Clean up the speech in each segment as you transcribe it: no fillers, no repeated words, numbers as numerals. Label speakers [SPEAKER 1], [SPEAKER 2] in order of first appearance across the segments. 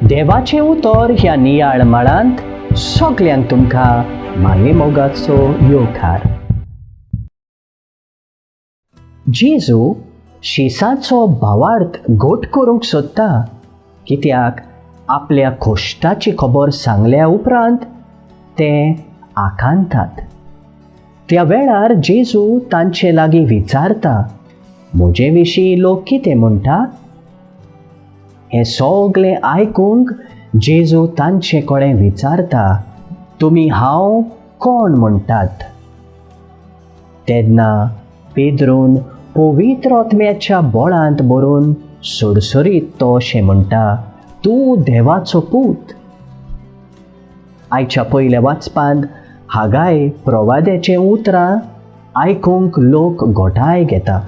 [SPEAKER 1] देवाचें उतर ह्या नियाळ माळांत सगल्यांक तुमकां मागे मोगाचो येवकार. जेजू शिसाचो भावार्थ घोट करूंक सोदता, कित्याक आपल्या खोश्टाची खबर सांगल्या उपरांत ते आकांतात. त्या वेळार जेजू तांचे लागीं विचारता, म्हजे विशीं लोक कितें म्हणटा? हें सगलें आयकूंक जेजू तांचे कडेन विचारता, तुमी हांव कोण म्हणटात? तेन्ना पेद्रून पवित्र आत्म्याच्या बळांत बरोवन सडसडीत तो अशें म्हणटा, तूं देवाचो पूत. आयच्या पयल्या वाचपांत हागाय प्रवाद्याचें उतरां आयकूंक लोक घोटाय घेता.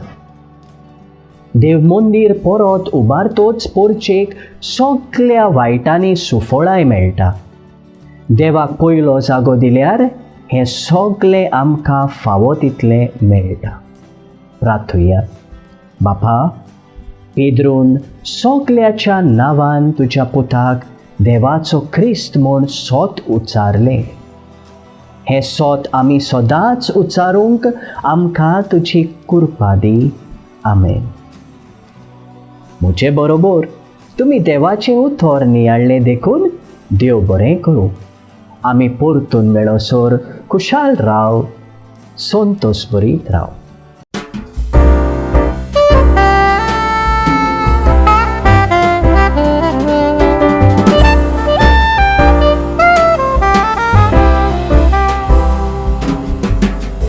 [SPEAKER 1] देव मंदीर परत उबारतोच पोरचेक सगल्या वायटांनी सुफळाय मेळटा. देवाक पयलो जागो दिल्यार हें सगलें आमकां फावो तितलें मेळटा. प्रार्थुया. बापा, पेद्रून सगल्याच्या नांवान तुज्या पुताक देवाचो क्रिस्त म्हूण सोत उच्चारलें. हें सोत आमी सदांच उच्चारूंक आमकां तुजी कृपा दी. आमेन. म्हजे बरोबर तुमी देवाचें उतर नियाळ्ळें देखून देव बरें करूं. आमी परतून मेळोसर खुशाल राव, संतोश बरीत राव.